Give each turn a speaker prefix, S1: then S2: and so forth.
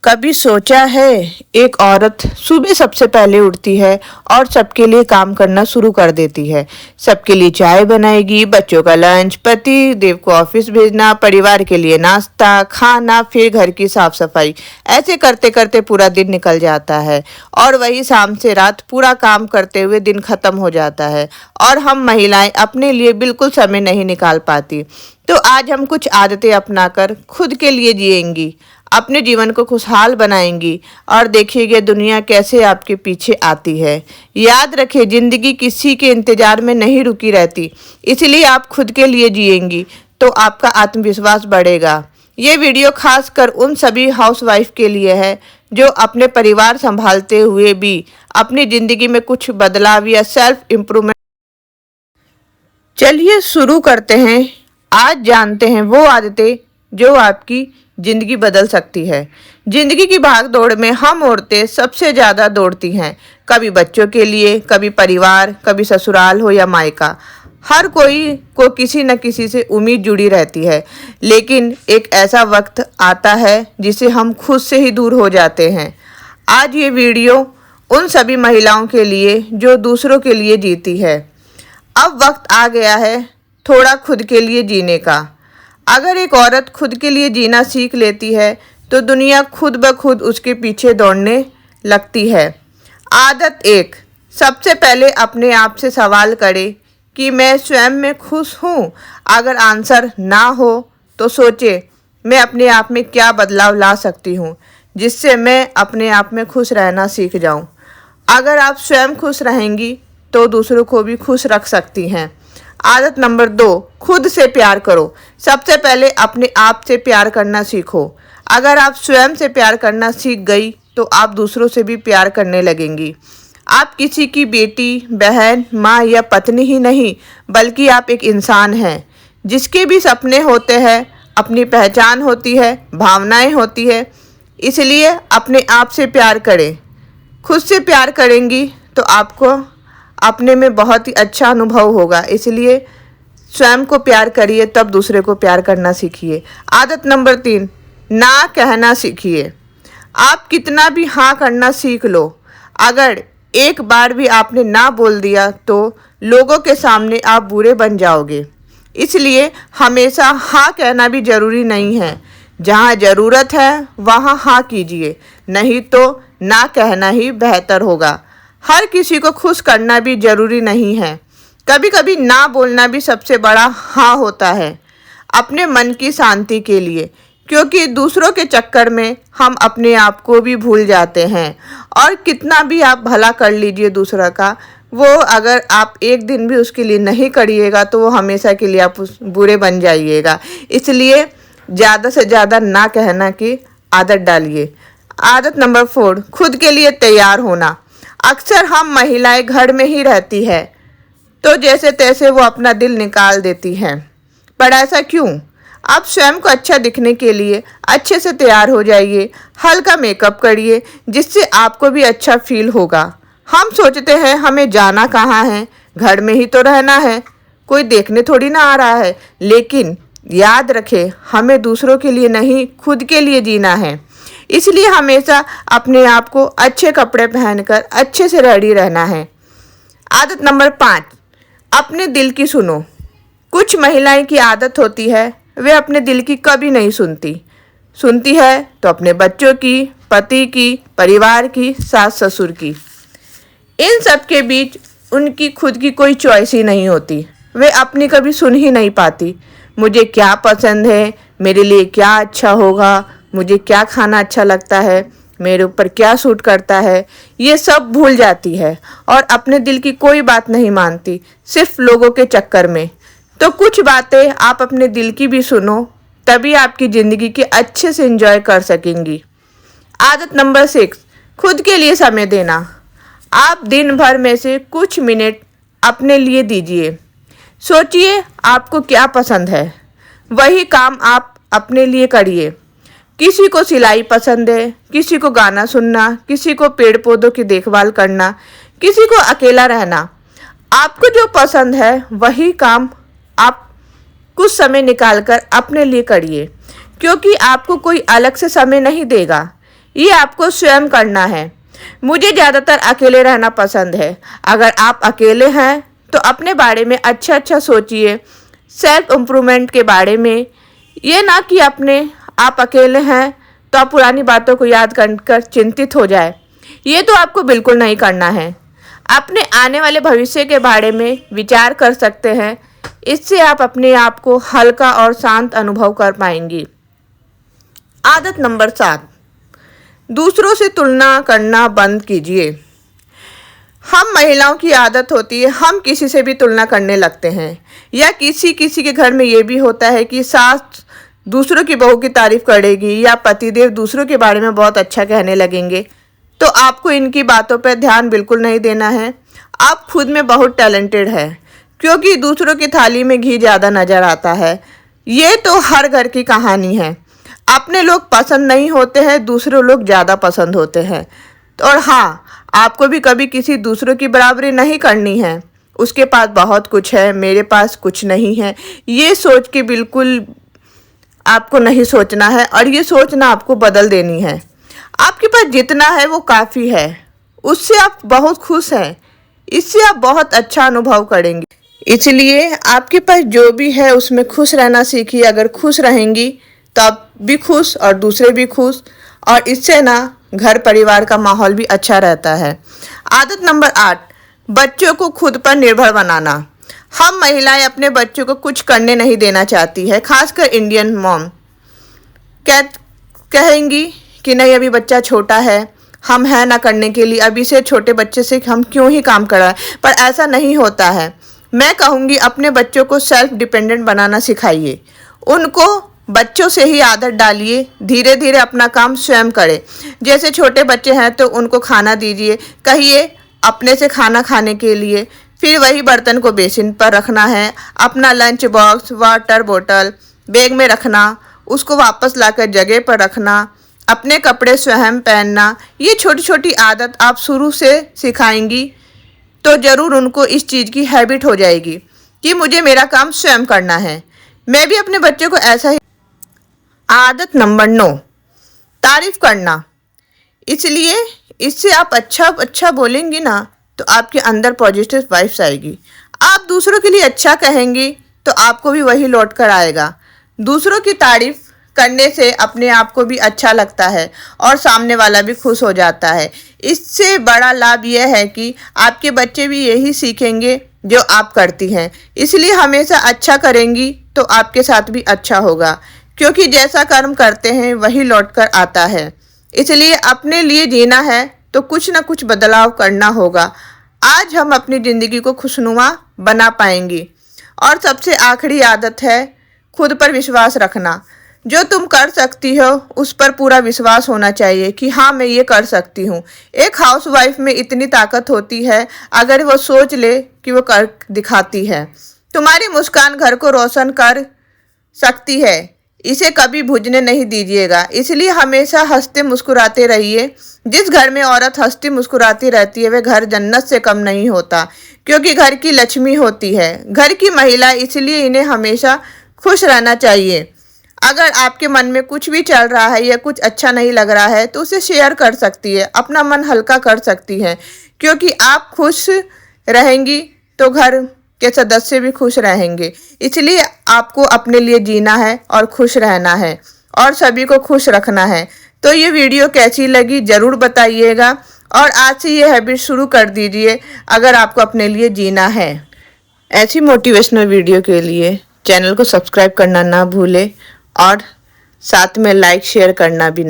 S1: कभी सोचा है एक औरत सुबह सबसे पहले उठती है और सबके लिए काम करना शुरू कर देती है। सबके लिए चाय बनाएगी, बच्चों का लंच, पति देव को ऑफिस भेजना, परिवार के लिए नाश्ता, खाना, फिर घर की साफ सफाई। ऐसे करते करते पूरा दिन निकल जाता है और वही शाम से रात पूरा काम करते हुए दिन खत्म हो जाता है और हम महिलाएं अपने लिए बिल्कुल समय नहीं निकाल पाती। तो आज हम कुछ आदतें अपनाकर खुद के लिए जिएंगी, अपने जीवन को खुशहाल बनाएंगी और देखिएगा दुनिया कैसे आपके पीछे आती है। याद रखें, जिंदगी किसी के इंतजार में नहीं रुकी रहती, इसलिए आप खुद के लिए जिएंगी तो आपका आत्मविश्वास बढ़ेगा। ये वीडियो खास कर उन सभी हाउसवाइफ के लिए है जो अपने परिवार संभालते हुए भी अपनी ज़िंदगी में कुछ बदलाव या सेल्फ इम्प्रूवमेंट। चलिए शुरू करते हैं। आज जानते हैं वो आदतें जो आपकी ज़िंदगी बदल सकती है। ज़िंदगी की भाग दौड़ में हम औरतें सबसे ज़्यादा दौड़ती हैं, कभी बच्चों के लिए, कभी परिवार, कभी ससुराल हो या मायका। हर कोई को किसी न किसी से उम्मीद जुड़ी रहती है, लेकिन एक ऐसा वक्त आता है जिसे हम खुद से ही दूर हो जाते हैं। आज ये वीडियो उन सभी महिलाओं के लिए जो दूसरों के लिए जीती है। अब वक्त आ गया है थोड़ा खुद के लिए जीने का। अगर एक औरत खुद के लिए जीना सीख लेती है तो दुनिया खुद ब खुद उसके पीछे दौड़ने लगती है। आदत 1, सबसे पहले अपने आप से सवाल करें कि मैं स्वयं में खुश हूँ। अगर आंसर ना हो तो सोचे मैं अपने आप में क्या बदलाव ला सकती हूँ जिससे मैं अपने आप में खुश रहना सीख जाऊँ। अगर आप स्वयं खुश रहेंगी तो दूसरों को भी खुश रख सकती हैं। आदत नंबर 2, खुद से प्यार करो। सबसे पहले अपने आप से प्यार करना सीखो। अगर आप स्वयं से प्यार करना सीख गई तो आप दूसरों से भी प्यार करने लगेंगी। आप किसी की बेटी, बहन, माँ या पत्नी ही नहीं, बल्कि आप एक इंसान हैं जिसके भी सपने होते हैं, अपनी पहचान होती है, भावनाएं होती है। इसलिए अपने आप से प्यार करें। खुद से प्यार करेंगी तो आपको अपने में बहुत ही अच्छा अनुभव होगा। इसलिए स्वयं को प्यार करिए, तब दूसरे को प्यार करना सीखिए। आदत नंबर 3, ना कहना सीखिए। आप कितना भी हाँ करना सीख लो, अगर एक बार भी आपने ना बोल दिया तो लोगों के सामने आप बुरे बन जाओगे। इसलिए हमेशा हाँ कहना भी ज़रूरी नहीं है। जहाँ ज़रूरत है वहाँ हाँ कीजिए, नहीं तो ना कहना ही बेहतर होगा। हर किसी को खुश करना भी ज़रूरी नहीं है। कभी कभी ना बोलना भी सबसे बड़ा हाँ होता है, अपने मन की शांति के लिए, क्योंकि दूसरों के चक्कर में हम अपने आप को भी भूल जाते हैं। और कितना भी आप भला कर लीजिए दूसरा का, वो अगर आप एक दिन भी उसके लिए नहीं करिएगा तो वो हमेशा के लिए आप उस बुरे बन जाइएगा। इसलिए ज़्यादा से ज़्यादा ना कहना की आदत डालिए। आदत नंबर 4, खुद के लिए तैयार होना। अक्सर हम महिलाएं घर में ही रहती है तो जैसे तैसे वो अपना दिल निकाल देती हैं, पर ऐसा क्यों? आप स्वयं को अच्छा दिखने के लिए अच्छे से तैयार हो जाइए, हल्का मेकअप करिए जिससे आपको भी अच्छा फील होगा। हम सोचते हैं हमें जाना कहाँ है, घर में ही तो रहना है, कोई देखने थोड़ी ना आ रहा है। लेकिन याद रखें, हमें दूसरों के लिए नहीं, खुद के लिए जीना है। इसलिए हमेशा अपने आप को अच्छे कपड़े पहनकर अच्छे से रेडी रहना है। आदत नंबर 5, अपने दिल की सुनो। कुछ महिलाएं की आदत होती है वे अपने दिल की कभी नहीं सुनती है तो अपने बच्चों की, पति की, परिवार की, सास ससुर की। इन सब के बीच उनकी खुद की कोई चॉइस ही नहीं होती। वे अपनी कभी सुन ही नहीं पाती। मुझे क्या पसंद है, मेरे लिए क्या अच्छा होगा, मुझे क्या खाना अच्छा लगता है, मेरे ऊपर क्या सूट करता है, ये सब भूल जाती है और अपने दिल की कोई बात नहीं मानती, सिर्फ लोगों के चक्कर में। तो कुछ बातें आप अपने दिल की भी सुनो, तभी आपकी ज़िंदगी के अच्छे से एंजॉय कर सकेंगी। आदत नंबर 6, खुद के लिए समय देना। आप दिन भर में से कुछ मिनट अपने लिए दीजिए। सोचिए आपको क्या पसंद है, वही काम आप अपने लिए करिए। किसी को सिलाई पसंद है, किसी को गाना सुनना, किसी को पेड़ पौधों की देखभाल करना, किसी को अकेला रहना। आपको जो पसंद है वही काम आप कुछ समय निकालकर अपने लिए करिए, क्योंकि आपको कोई अलग से समय नहीं देगा। ये आपको स्वयं करना है। मुझे ज़्यादातर अकेले रहना पसंद है। अगर आप अकेले हैं तो अपने बारे में अच्छा अच्छा सोचिए, सेल्फ इम्प्रूवमेंट के बारे में। ये ना कि आप अकेले हैं तो आप पुरानी बातों को याद कर चिंतित हो जाए। ये तो आपको बिल्कुल नहीं करना है। अपने आने वाले भविष्य के बारे में विचार कर सकते हैं। इससे आप अपने आप को हल्का और शांत अनुभव कर पाएंगी। आदत नंबर 7, दूसरों से तुलना करना बंद कीजिए। हम महिलाओं की आदत होती है, हम किसी से भी तुलना करने लगते हैं, या किसी किसी के घर में ये भी होता है कि सास दूसरों की बहू की तारीफ करेगी या पतिदेव दूसरों के बारे में बहुत अच्छा कहने लगेंगे। तो आपको इनकी बातों पर ध्यान बिल्कुल नहीं देना है। आप खुद में बहुत टैलेंटेड है, क्योंकि दूसरों की थाली में घी ज़्यादा नज़र आता है। ये तो हर घर की कहानी है। अपने लोग पसंद नहीं होते हैं, दूसरे लोग ज़्यादा पसंद होते हैं। और हाँ, आपको भी कभी किसी दूसरों की बराबरी नहीं करनी है। उसके पास बहुत कुछ है, मेरे पास कुछ नहीं है, ये सोच के बिल्कुल आपको नहीं सोचना है, और ये सोचना आपको बदल देनी है। आपके पास जितना है वो काफ़ी है, उससे आप बहुत खुश हैं, इससे आप बहुत अच्छा अनुभव करेंगे। इसलिए आपके पास जो भी है उसमें खुश रहना सीखिए। अगर खुश रहेंगी तो आप भी खुश और दूसरे भी खुश, और इससे ना घर परिवार का माहौल भी अच्छा रहता है। आदत नंबर 8, बच्चों को खुद पर निर्भर बनाना। हम महिलाएं अपने बच्चों को कुछ करने नहीं देना चाहती है, खासकर इंडियन मॉम कहेंगी कि नहीं, अभी बच्चा छोटा है, हम हैं ना करने के लिए, अभी से छोटे बच्चे से हम क्यों ही काम कराएं। पर ऐसा नहीं होता है। मैं कहूँगी अपने बच्चों को सेल्फ डिपेंडेंट बनाना सिखाइए। उनको बच्चों से ही आदत डालिए, धीरे धीरे अपना काम स्वयं करें। जैसे छोटे बच्चे हैं तो उनको खाना दीजिए, कहिए अपने से खाना खाने के लिए, फिर वही बर्तन को बेसिन पर रखना है। अपना लंच बॉक्स, वाटर बोतल बैग में रखना, उसको वापस लाकर जगह पर रखना, अपने कपड़े स्वयं पहनना। ये छोटी छोटी आदत आप शुरू से सिखाएंगी तो ज़रूर उनको इस चीज़ की हैबिट हो जाएगी कि मुझे मेरा काम स्वयं करना है। मैं भी अपने बच्चे को ऐसा ही। आदत नंबर 9, तारीफ करना। इसलिए इससे आप अच्छा बोलेंगी ना तो आपके अंदर पॉजिटिव वाइब्स आएगी। आप दूसरों के लिए अच्छा कहेंगी तो आपको भी वही लौट कर आएगा। दूसरों की तारीफ करने से अपने आप को भी अच्छा लगता है और सामने वाला भी खुश हो जाता है। इससे बड़ा लाभ यह है कि आपके बच्चे भी यही सीखेंगे जो आप करती हैं। इसलिए हमेशा अच्छा करेंगी तो आपके साथ भी अच्छा होगा, क्योंकि जैसा कर्म करते हैं वही लौट कर आता है। इसलिए अपने लिए जीना है तो कुछ ना कुछ बदलाव करना होगा। आज हम अपनी ज़िंदगी को खुशनुमा बना पाएंगी। और सबसे आखिरी आदत है खुद पर विश्वास रखना। जो तुम कर सकती हो उस पर पूरा विश्वास होना चाहिए कि हाँ, मैं ये कर सकती हूँ। एक हाउसवाइफ में इतनी ताकत होती है, अगर वो सोच ले कि वो कर दिखाती है। तुम्हारी मुस्कान घर को रोशन कर सकती है, इसे कभी भूलने नहीं दीजिएगा। इसलिए हमेशा हंसते मुस्कुराते रहिए। जिस घर में औरत हंसती मुस्कुराती रहती है वह घर जन्नत से कम नहीं होता, क्योंकि घर की लक्ष्मी होती है घर की महिला। इसलिए इन्हें हमेशा खुश रहना चाहिए। अगर आपके मन में कुछ भी चल रहा है या कुछ अच्छा नहीं लग रहा है तो उसे शेयर कर सकती है, अपना मन हल्का कर सकती है, क्योंकि आप खुश रहेंगी तो घर के सदस्य भी खुश रहेंगे। इसलिए आपको अपने लिए जीना है और खुश रहना है और सभी को खुश रखना है। तो ये वीडियो कैसी लगी ज़रूर बताइएगा, और आज से ये हैबिट शुरू कर दीजिए अगर आपको अपने लिए जीना है। ऐसी मोटिवेशनल वीडियो के लिए चैनल को सब्सक्राइब करना ना भूलें, और साथ में लाइक शेयर करना भी।